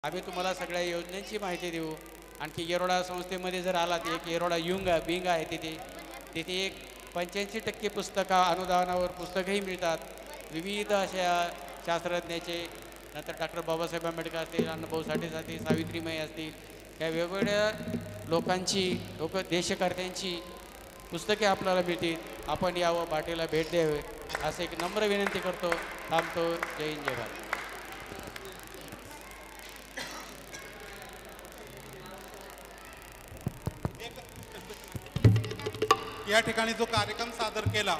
आम्ही तुम्हाला सगळ्या योजनांची माहिती देऊ। आणखी येरोडा संस्थेमध्ये जर आलात एक येरोडा बिंग आहे तिथे तिथे एक 85% पुस्तका अनुदानावर पुस्तकही मिळतात। विविध अशा शास्त्रज्ञाचे नंतर डॉक्टर बाबासाहेब आंबेडकर असतील, अण्णाभाऊ साठे असतील, सावित्रीमाई असतील, या वेगवेगळ्या देशकर्त्यांची पुस्तके आपल्याला मिळतील। आपण यावं, बाटेला भेट द्यावे असं एक नम्र विनंती करतो। थांबतो। जय हिंद, जय भारत। या ठिकाणी जो कार्यक्रम सादर केला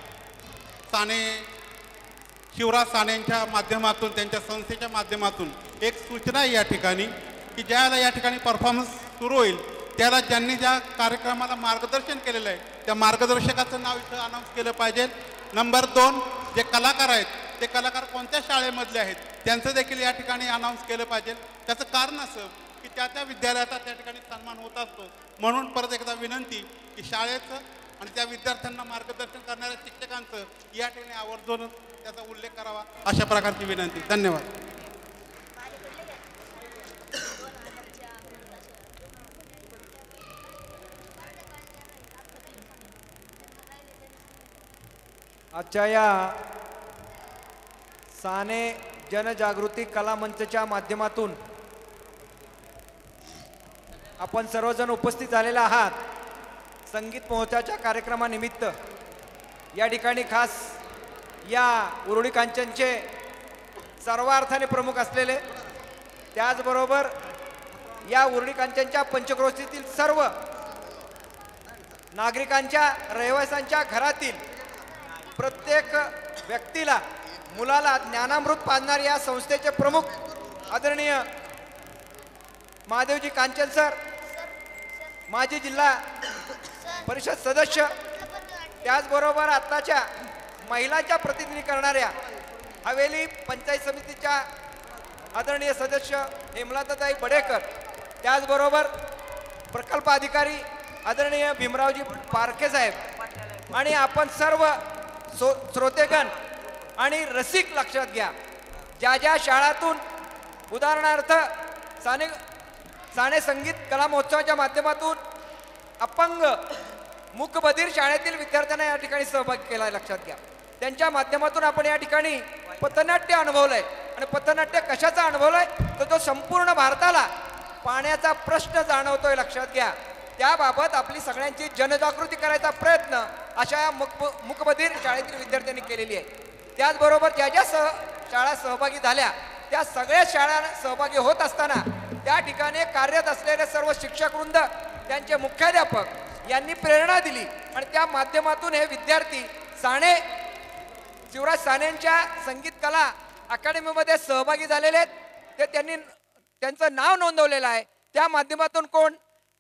शिवराज सानेंच्या माध्यमातून, त्यांच्या संस्थेच्या माध्यमातून एक सूचना आहे या ठिकाणी की ज्याला या ठिकाणी परफॉर्मन्स सुरू होईल त्याला ज्यांनी ज्या कार्यक्रमाला मार्गदर्शन केलेलं आहे त्या मार्गदर्शकाचं नाव इथं अनाऊन्स केलं पाहिजे। नंबर 2, जे कलाकार आहेत ते कलाकार कोणत्या शाळेमधले आहेत त्यांचं देखील या ठिकाणी अनाऊन्स केलं पाहिजे। त्याचं कारण असं की त्या विद्यालयाचा त्या ठिकाणी सन्मान होत असतो। म्हणून परत एकदा विनंती की शाळेचं आणि त्या विद्यार्थ्यांना मार्गदर्शन करणाऱ्या शिक्षकांचं या ठिकाणी आवर्जून त्याचा उल्लेख करावा, अशा प्रकारची विनंती। धन्यवाद। आजच्या या साने जनजागृती कला मंचच्या माध्यमातून आपण सर्वजण उपस्थित झालेला आहात। संगीत महोत्सवाच्या कार्यक्रमानिमित्त या ठिकाणी खास या उरुळी कांचनचे सर्वार्थाने प्रमुख असलेले, त्याचबरोबर या उरुळी कांचनच्या पंचक्रोशीतील सर्व नागरिकांच्या, रहिवाशांच्या घरातील प्रत्येक व्यक्तीला, मुलाला ज्ञानामृत पाजणारे या संस्थेचे प्रमुख आदरणीय महादेवजी कांचन सर, माजी जिल्हा परिषद सदस्य, त्याचबरोबर आताच्या महिलांच्या प्रतिनिधी करणाऱ्या हवेली पंचायत समितीच्या आदरणीय सदस्य हेमलताताई बडेकर, त्याचबरोबर प्रकल्प अधिकारी आदरणीय भीमरावजी पारखे साहेब आणि आपण सर्व श्रोतेगण आणि रसिक लक्षात घ्या। ज्या ज्या शाळातून उदाहरणार्थ साने संगीत कला महोत्सवाच्या माध्यमातून अपंग मूकबधीर शाळेतील विद्यार्थ्यांना या ठिकाणी सहभागी केला, लक्षात घ्या। त्यांच्या माध्यमातून आपण या ठिकाणी पथनाट्य अनुभवलंय आणि पथनाट्य कशाचा अनुभवलंय तर तो संपूर्ण भारताला पाण्याचा प्रश्न जाणवतोय, लक्षात घ्या। त्याबाबत आपली सगळ्यांची जनजागृती करायचा प्रयत्न अशा मूकबधीर शाळेतील विद्यार्थ्यांनी केलेली आहे। त्याचबरोबर ज्या ज्या शाळा सहभागी झाल्या त्या सगळ्या शाळा सहभागी होत असताना त्या ठिकाणी कार्यरत असलेले सर्व शिक्षक वृंद, त्यांचे मुख्याध्यापक यांनी प्रेरणा दिली आणि त्या माध्यमातून हे विद्यार्थी शिवराज सानेंच्या संगीत कला अकादमीमध्ये सहभागी झालेले आहेत। ते त्यांनी त्यांचं नाव नोंदवलेलं आहे। त्या माध्यमातून कोण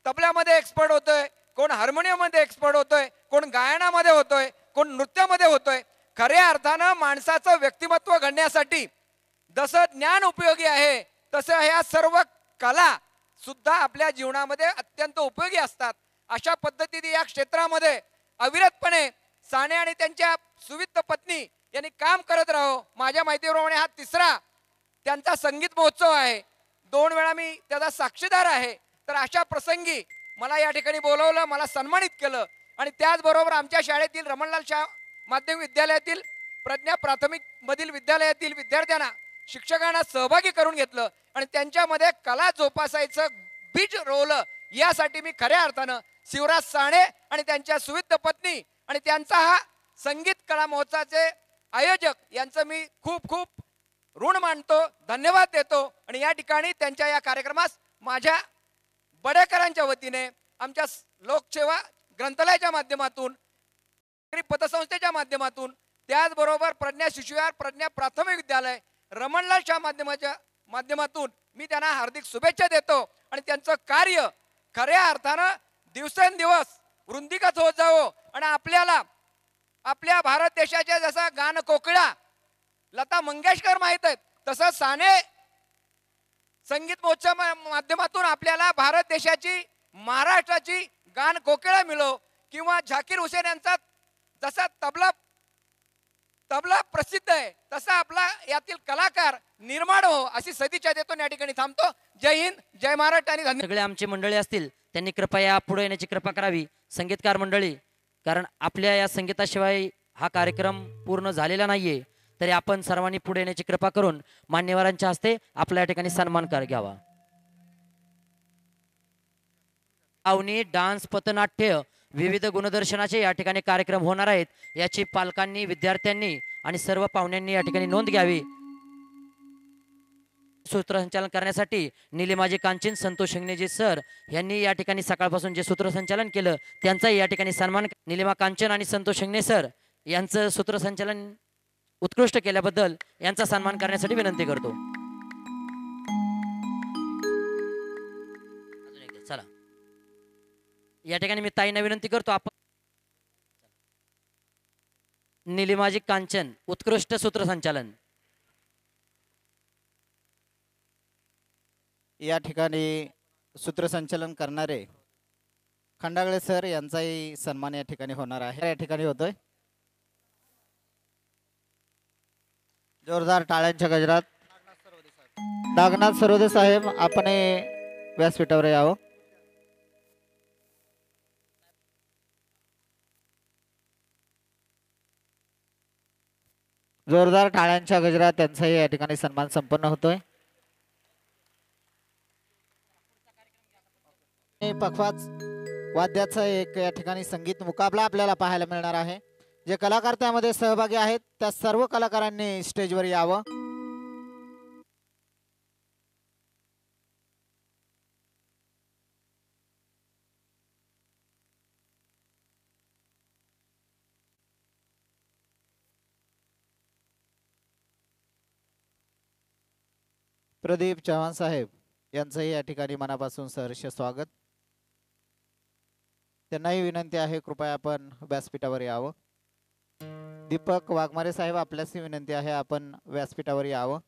तबल्यामध्ये एक्सपर्ट होतोय, कोण हार्मोनियममध्ये एक्सपर्ट होतोय, कोण गायनामध्ये होतोय, कोण नृत्यामध्ये होतोय। खऱ्या अर्थानं माणसाचं व्यक्तिमत्व घडण्यासाठी जसं ज्ञान उपयोगी आहे तसं ह्या सर्व कला सुद्धा आपल्या जीवनामध्ये अत्यंत उपयोगी असतात। अशा पद्धतीने या क्षेत्रामध्ये अविरतपणे साने आणि त्यांच्या सुविद्ध पत्नी यांनी काम करत राहो। माझ्या माहितीप्रमाणे हा 3रा त्यांचा संगीत महोत्सव आहे। 2 वेळा मी त्याचा साक्षीदार आहे। तर अशा प्रसंगी मला या ठिकाणी बोलवलं, मला सन्मानित केलं आणि त्याचबरोबर आमच्या शाळेतील रमणलाल शाह माध्यमिक विद्यालयातील प्रज्ञा प्राथमिक मधील विद्यालयातील विद्यार्थ्यांना, शिक्षकांना सहभागी करून घेतलं आणि त्यांच्यामध्ये कला जोपासायचं बीज रोवलं। यासाठी मी खऱ्या अर्थानं शिवराज साने आणि त्यांच्या सुविद्ध पत्नी आणि त्यांचा हा संगीत कला महोत्सवाचे आयोजक यांचं मी खूप खूप ऋण मानतो, धन्यवाद देतो आणि या ठिकाणी त्यांच्या या कार्यक्रमास माझ्या बडेकरांच्या वतीने, आमच्या लोकसेवा ग्रंथालयाच्या माध्यमातून, पतसंस्थेच्या माध्यमातून, त्याचबरोबर प्रज्ञा शिशुविहार, प्रज्ञा प्राथमिक विद्यालय, रमणलाल शाह माध्यमातून मी त्यांना हार्दिक शुभेच्छा देतो आणि त्यांचं कार्य खऱ्या अर्थानं दिवसेंदिवस वृद्धिंगत होत जावो आणि आपल्याला आपल्या भारत देशाच्या जसा गान कोकिळा लता मंगेशकर माहित आहेत तसं साने संगीत महोत्सव माध्यमातून आपल्याला भारत देशाची, महाराष्ट्राची गान कोकिळा मिळो किंवा झाकीर हुसेन यांचा जसा तबला तबला प्रसिद्ध आहे तसा आपला यातील कलाकार निर्माण हो अशी सदिच्छा देतो आणि या ठिकाणी थांबतो. जय हिंद, जय महाराष्ट्र आणि धन्यवाद. सगळे आमचे मंडळी असतील त्यांनी कृपया पुढे येण्याची कृपा करावी. संगीतकार मंडळी, कारण आपल्या या संगीताशिवाय हा कार्यक्रम पूर्ण झालेला नाहीये, तरी आपण सर्वांनी पुढे येण्याची कृपा करून मान्यवरांच्या हस्ते आपल्या ठिकाणी सन्मान घ्यावा. लावणी, डान्स, पथनाट्य, विविध गुणदर्शनाचे या ठिकाणी कार्यक्रम होणार आहेत. याची पालकांनी, विद्यार्थ्यांनी आणि सर्व पाहुण्यांनी या ठिकाणी नोंद घ्यावी. सूत्रसंचालन करण्यासाठी निलिमाजी कांचन, संतोष शिंगणेजी सर यांनी या ठिकाणी सकाळपासून जे सूत्रसंचालन केलं त्यांचाही या ठिकाणी सन्मान. निलिमा कांचन आणि संतोष शिंगणे सर यांचं सूत्रसंचालन उत्कृष्ट केल्याबद्दल यांचा सन्मान करण्यासाठी विनंती करतो. चला, या ठिकाणी मी ताईंना विनंती करतो, आपण निलिमाजी कांचन उत्कृष्ट सूत्रसंचालन. या ठिकाणी सूत्रसंचालन करणारे खंडागळे सर यांचाही सन्मान या ठिकाणी होणार आहे. या ठिकाणी होतोय. जोरदार टाळ्यांच्या गजरात नागनाथ सरोदे साहेब आपण व्यासपीठावर यावं. जोरदार टाळ्यांच्या गजरात त्यांचाही या ठिकाणी सन्मान संपन्न होतोय. पखवाज वाद्याचा एक या ठिकाणी संगीत मुकाबला आपल्याला पाहायला मिळणार आहे. जे कलाकार त्यामध्ये सहभागी आहेत त्या सर्व कलाकारांनी स्टेजवर यावं. प्रदीप चव्हाण साहेब यांचंही या ठिकाणी मनापासून सहर्ष स्वागत. त्यांनाही विनंती आहे कृपया आपण व्यासपीठावर यावं. दीपक वाघमारे साहेब आपल्यासही विनंती आहे आपण व्यासपीठावर यावं.